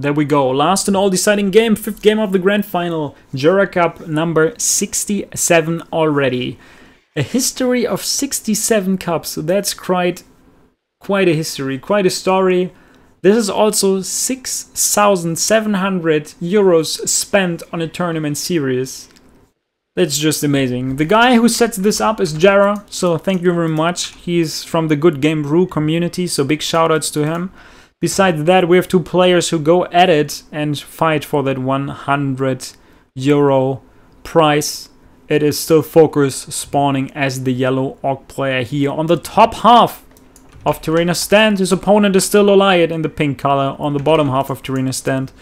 There we go. Last and all deciding game, 5th game of the Grand Final. GERA Cup number 67 already. A history of 67 cups. That's quite a history, quite a story. This is also 6,700 euros spent on a tournament series. That's just amazing. The guy who sets this up is GERA, so thank you very much. He's from the Good Game Brew community, so big shoutouts to him. Besides that, we have 2 players who go at it and fight for that 100 euro prize. It is still FoCuS spawning as the yellow orc player here on the top half of Terenas stand. His opponent is still LawLiet in the pink color on the bottom half of Terenas stand.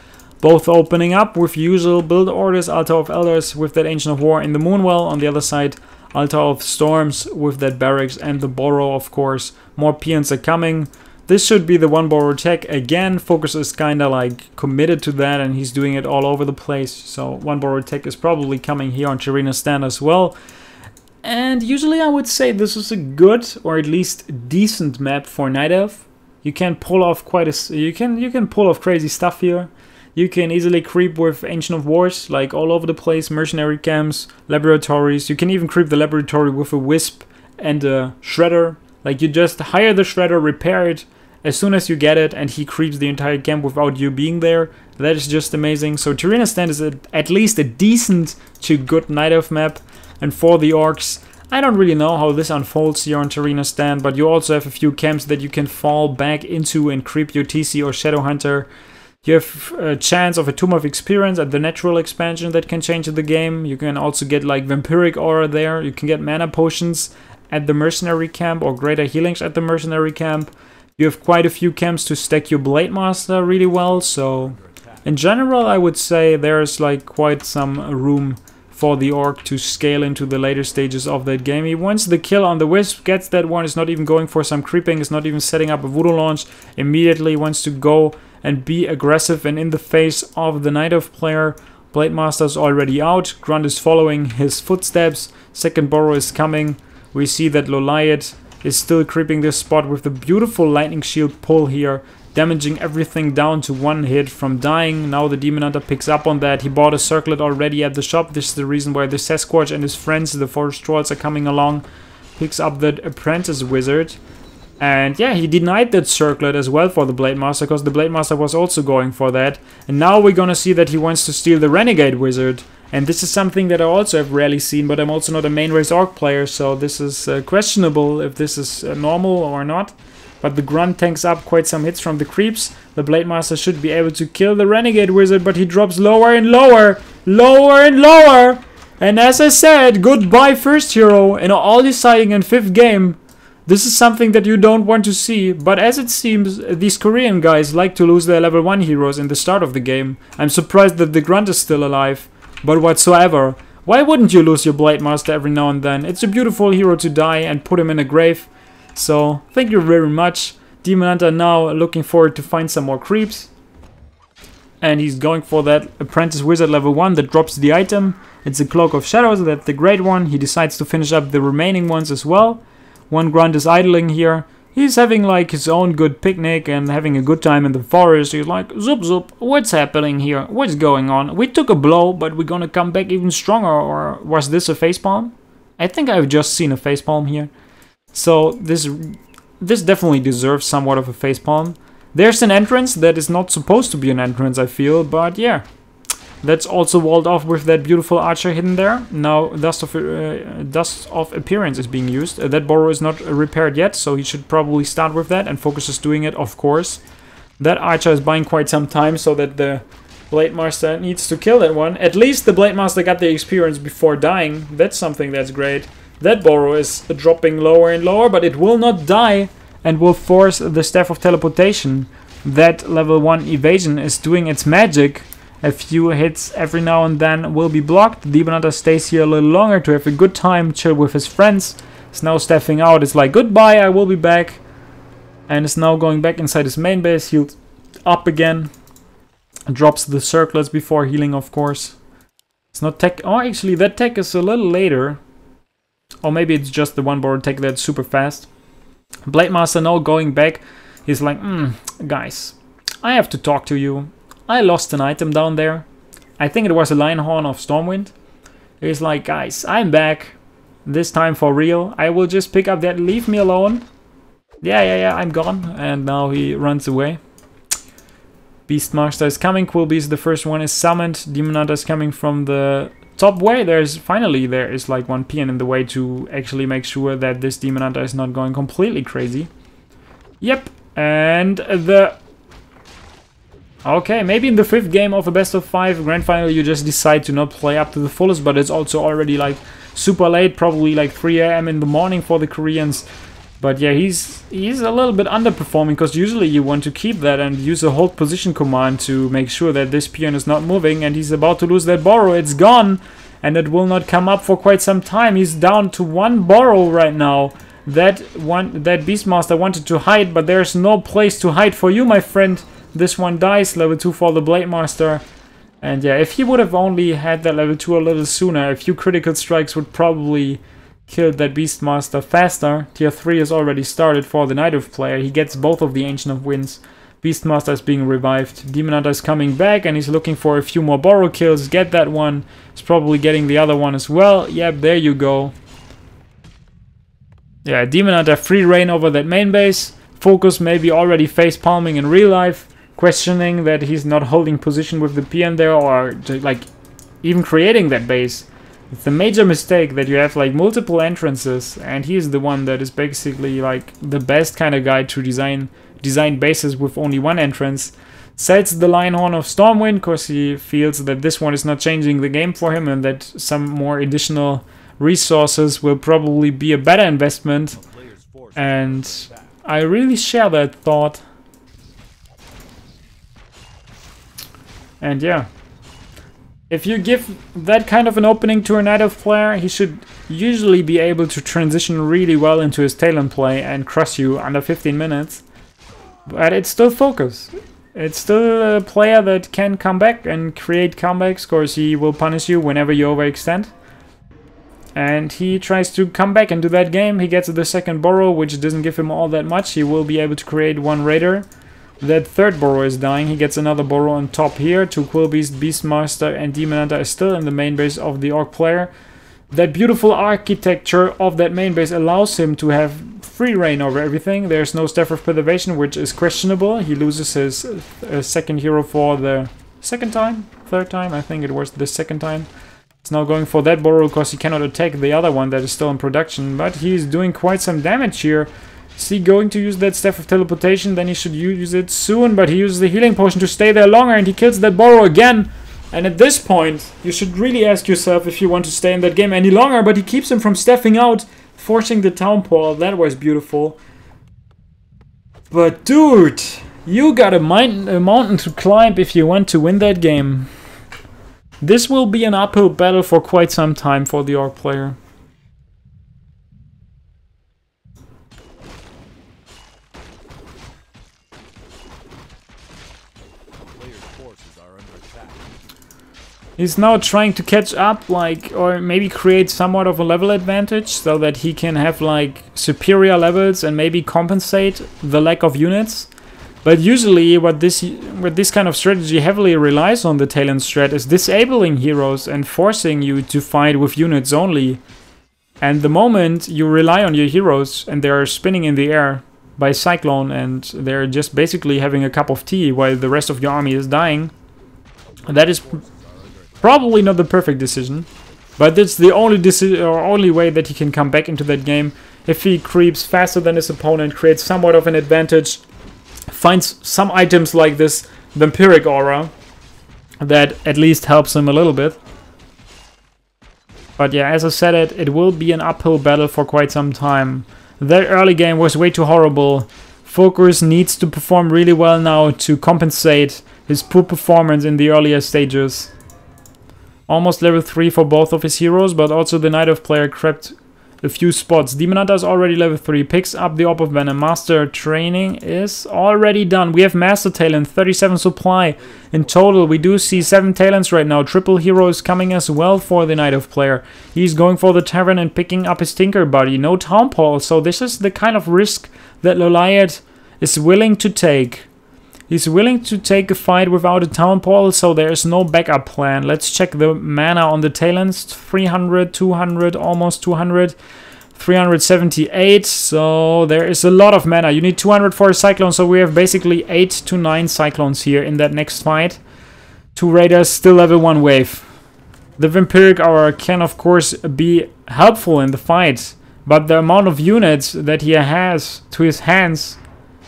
Both opening up with usual build orders. Altar of Elders with that Ancient of War in the Moonwell. On the other side, Altar of Storms with that Barracks and the Borrow, of course. More peons are coming. This should be the 1 borrow tech again. FoCuS is kinda like committed to that and he's doing it all over the place. So 1 borrow tech is probably coming here on Terenas stand as well. And usually I would say this is a good or at least decent map for Night Elf. You can pull off you can pull off crazy stuff here. You can easily creep with Ancient of Wars, like all over the place, mercenary camps, laboratories. You can even creep the laboratory with a Wisp and a Shredder. Like you just hire the Shredder, repair it as soon as you get it, and he creeps the entire camp without you being there. That is just amazing. So Terenas stand is at least a decent to good Night Elf map. And for the orcs, I don't really know how this unfolds here on Terenas stand, but you also have a few camps that you can fall back into and creep your TC or Shadow Hunter. You have a chance of a Tomb of Experience at the natural expansion that can change the game. You can also get like Vampiric Aura there. You can get mana potions at the mercenary camp or greater healings at the mercenary camp. You have quite a few camps to stack your Blade Master really well. So in general, I would say there's like quite some room for the orc to scale into the later stages of that game. He wants the kill on the Wisp, gets that one, is not even going for some creeping, is not even setting up a Voodoo launch, immediately wants to go and be aggressive and in the face of the Night Elf player. Blade Master's already out, Grunt is following his footsteps, 2nd borrow is coming. We see that LawLiet is still creeping this spot with the beautiful Lightning Shield pull here, damaging everything down to 1 hit from dying. Now the Demon Hunter picks up on that. He bought a circlet already at the shop. This is the reason why the Sasquatch and his friends, the Forest Trolls, are coming along. Picks up that Apprentice Wizard. And yeah, he denied that circlet as well for the Blade Master, because the Blade Master was also going for that. And now we're gonna see that he wants to steal the Renegade Wizard. And this is something that I also have rarely seen, but I'm also not a main race orc player, so this is questionable if this is normal or not. But the Grunt tanks up quite some hits from the creeps. The Blade Master should be able to kill the Renegade Wizard, but he drops lower and lower, lower and lower. And as I said, goodbye first hero in all deciding in 5th game. This is something that you don't want to see, but as it seems, these Korean guys like to lose their level 1 heroes in the start of the game. I'm surprised that the Grunt is still alive, but whatsoever. Why wouldn't you lose your Blade Master every now and then? It's a beautiful hero to die and put him in a grave. So, thank you very much. Demon Hunter now looking forward to find some more creeps. And he's going for that Apprentice Wizard level 1 that drops the item. It's a Cloak of Shadows, that's the great one. He decides to finish up the remaining ones as well. 1 Grunt is idling here. He's having like his own good picnic and having a good time in the forest. He's like, zoop zoop, what's happening here? What's going on? We took a blow, but we're gonna come back even stronger. Or was this a facepalm? I think I've just seen a facepalm here. So this definitely deserves somewhat of a facepalm. There's an entrance that is not supposed to be an entrance, I feel, but yeah. That's also walled off with that beautiful archer hidden there. Now Dust of Appearance is being used. That borrow is not repaired yet, so he should probably start with that, and FoCuS is doing it, of course. That archer is buying quite some time, so that the Blade Master needs to kill that one. At least the Blade Master got the experience before dying. That's something that's great. That borrow is dropping lower and lower, but it will not die and will force the Staff of Teleportation. That level 1 evasion is doing its magic. A few hits every now and then will be blocked. Demon Hunter stays here a little longer to have a good time, chill with his friends. Is now staffing out. It's like, goodbye, I will be back. And is now going back inside his main base. Healed up again. Drops the circlets before healing, of course. It's not tech. Oh, actually, that tech is a little later. Or maybe it's just the 1 borrow tech that's super fast. Blade Master now going back. He's like, guys, I have to talk to you. I lost an item down there. I think it was a Lionhorn of Stormwind. He's like, guys, I'm back. This time for real. I will just pick up that. Leave me alone. Yeah, I'm gone. And now he runs away. Beastmaster is coming. Quillbeast, the first one, is summoned. Demon Hunter is coming from the top way. There is like one peon in the way to actually make sure that this Demon Hunter is not going completely crazy. Yep. And the... Okay, maybe in the 5th game of a best of 5 grand final you just decide to not play up to the fullest, but it's also already like super late, probably like 3 AM in the morning for the Koreans. But yeah, he's a little bit underperforming, because usually you want to keep that and use a hold position command to make sure that this peon is not moving, and he's about to lose that borrow. It's gone, and it will not come up for quite some time. He's down to 1 borrow right now. That Beastmaster wanted to hide, but there's no place to hide for you, my friend. This one dies, level 2 for the Blade Master. And yeah, if he would have only had that level 2 a little sooner, a few critical strikes would probably kill that Beastmaster faster. Tier 3 is already started for the Night Elf player. He gets both of the Ancient of Winds. Beastmaster is being revived. Demon Hunter is coming back and he's looking for a few more borrow kills. Get that one. He's probably getting the other one as well. Yep, there you go. Yeah, Demon Hunter free reign over that main base. FoCuS maybe already face palming in real life, questioning that he's not holding position with the peon there, or like even creating that base. It's a major mistake that you have like multiple entrances, and he's the one that is basically like the best kind of guy to design bases with only one entrance. Sets the Lionhorn of Stormwind because he feels that this one is not changing the game for him, and that some more additional resources will probably be a better investment. And I really share that thought. And yeah, if you give that kind of an opening to a Night Elf player, he should usually be able to transition really well into his Talon play and crush you under 15 minutes. But it's still FoCuS. It's still a player that can come back and create comebacks, because he will punish you whenever you overextend. And he tries to come back into that game. He gets the 2nd borrow, which doesn't give him all that much. He will be able to create 1 Raider. That 3rd borrow is dying. He gets another borrow on top here. 2 Quillbeast, Beastmaster, and Demon Hunter is still in the main base of the Orc player. That beautiful architecture of that main base allows him to have free reign over everything. There's no Staff of Preservation, which is questionable. He loses his 2nd hero for the 2nd time? 3rd time? I think it was the 2nd time. He's now going for that borrow because he cannot attack the other one that is still in production, but he's doing quite some damage here. Is he going to use that Staff of Teleportation? Then he should use it soon, but he uses the healing potion to stay there longer, and he kills that borrow again. And at this point, you should really ask yourself if you want to stay in that game any longer, but he keeps him from staffing out, forcing the Townfall. That was beautiful. But dude, you got a mountain to climb if you want to win that game. This will be an uphill battle for quite some time for the Orc player. He's now trying to catch up, like, or maybe create somewhat of a level advantage so that he can have like superior levels and maybe compensate the lack of units. But usually what this kind of strategy heavily relies on, the Talon strat, is disabling heroes and forcing you to fight with units only. And the moment you rely on your heroes and they're spinning in the air by Cyclone and they're just basically having a cup of tea while the rest of your army is dying, that is probably not the perfect decision. But it's the only way that he can come back into that game. If he creeps faster than his opponent, creates somewhat of an advantage, finds some items like this Vampiric Aura that at least helps him a little bit. But yeah, as I said, it will be an uphill battle for quite some time. That early game was way too horrible. FoCuS needs to perform really well now to compensate his poor performance in the earlier stages. Almost level 3 for both of his heroes, but also the Night Elf player crept a few spots. Demon Hunter is already level 3, picks up the Orb of Venom. Master training is already done. We have Master Talon, 37 supply. In total, we do see 7 Talons right now. Triple heroes coming as well for the Night Elf player. He's going for the Tavern and picking up his Tinker Buddy. No Townfall, so this is the kind of risk that LawLiet is willing to take. He's willing to take a fight without a town portal, so there's no backup plan. Let's check the mana on the Talents. 300, 200, almost 200, 378. So there is a lot of mana. You need 200 for a Cyclone, so we have basically 8 to 9 Cyclones here in that next fight. 2 Raiders, still level 1 wave. The Vampiric Aura can of course be helpful in the fight, but the amount of units that he has to his hands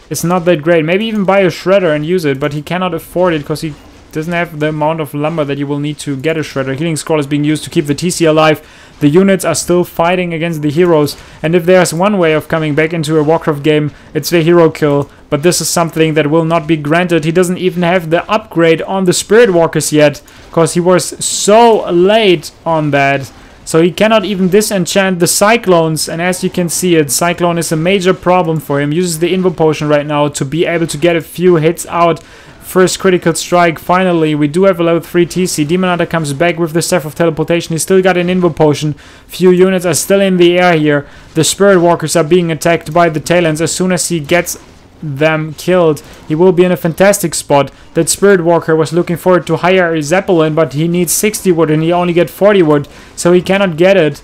is not that great. Maybe even buy a Shredder and use it, but he cannot afford it because he doesn't have the amount of lumber that you will need to get a Shredder. Healing Scroll is being used to keep the TC alive. The units are still fighting against the heroes, and if there's one way of coming back into a Warcraft game, it's the hero kill. But this is something that will not be granted. He doesn't even have the upgrade on the Spirit Walkers yet, because he was so late on that. So he cannot even disenchant the Cyclones, and as you can see it, Cyclone is a major problem for him. Uses the Invo Potion right now to be able to get a few hits out. First critical strike, finally. We do have a level 3 TC. Demon Hunter comes back with the Staff of Teleportation. He's still got an Invo Potion. Few units are still in the air here. The Spirit Walkers are being attacked by the Talents. As soon as he gets them killed, he will be in a fantastic spot. That Spirit Walker was looking forward to hire a Zeppelin, but he needs 60 wood and he only get 40 wood, so he cannot get it.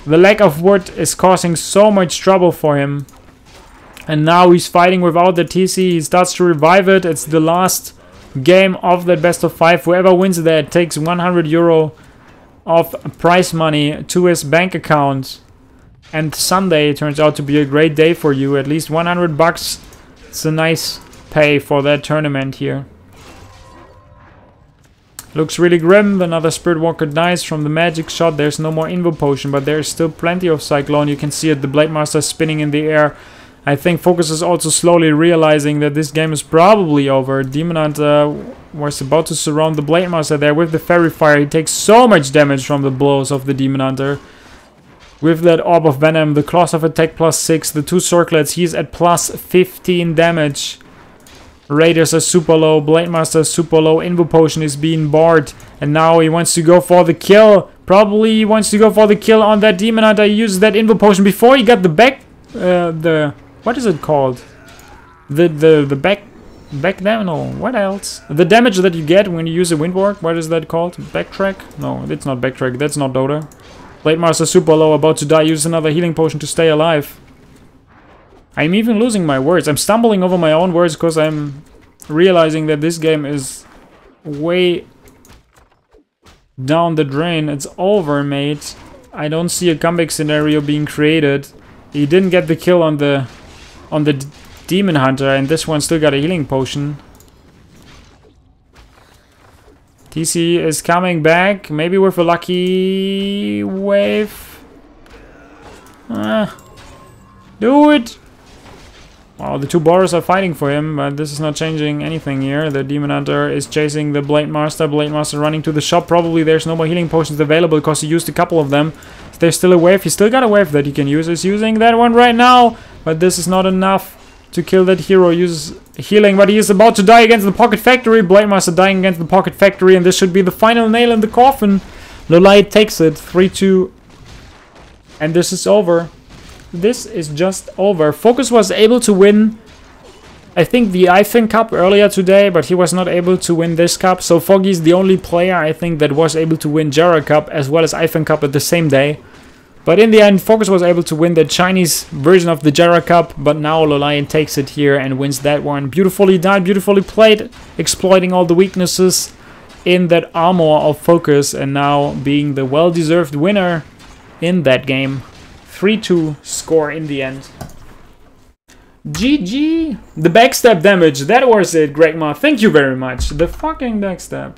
The lack of wood is causing so much trouble for him, and now he's fighting without the TC. He starts to revive it. It's the last game of that best of 5. Whoever wins that takes 100 euro of prize money to his bank account, and Sunday turns out to be a great day for you. At least 100 bucks. It's a nice pay for that tournament here. Looks really grim. Another Spirit Walker dies from the magic shot. There's no more Invo Potion, but there's still plenty of Cyclone. You can see it, the Blade Master spinning in the air. I think FoCuS is also slowly realizing that this game is probably over. Demon Hunter was about to surround the Blade Master there with the Fairy Fire. He takes so much damage from the blows of the Demon Hunter. With that Orb of Venom, the Claws of Attack +6, the 2 Circlets, he's at +15 damage. Raiders are super low, Blade Master is super low, Invo Potion is being barred, and now he wants to go for the kill. Probably he wants to go for the kill on that Demon Hunter. He uses that Invo Potion before he got the what is it called? The back damage? No, what else? The damage that you get when you use a Windwalk, what is that called? Backtrack? No, it's not Backtrack, that's not Dota. Blade Master super low, about to die, use another healing potion to stay alive. I'm even losing my words. I'm stumbling over my own words because I'm realizing that this game is way down the drain. It's over, mate. I don't see a comeback scenario being created. He didn't get the kill on the Demon Hunter, and this one still got a healing potion. TC is coming back, maybe with a lucky wave. Do it! Wow, the 2 Boros are fighting for him, but this is not changing anything here. The Demon Hunter is chasing the Blade Master. Blade Master running to the shop. Probably there's no more healing potions available because he used a couple of them. There's still a wave. He's still got a wave that he can use. He's using that one right now, but this is not enough to kill that hero. Uses healing, but he is about to die against the Pocket Factory. Blade Master dying against the Pocket Factory, and this should be the final nail in the coffin. LawLiet takes it, 3-2, and this is over. This is just over. FoCuS was able to win, I think, the IFN Cup earlier today, but he was not able to win this cup. So Foggy is the only player, I think, that was able to win GERA Cup as well as IFN Cup at the same day. But in the end, FoCuS was able to win the Chinese version of the GERA Cup, but now LawLiet takes it here and wins that one. Beautifully done, beautifully played, exploiting all the weaknesses in that armor of FoCuS, and now being the well-deserved winner in that game. 3-2 score in the end. GG! The backstab damage, that was it, Gregma. Thank you very much. The fucking backstab.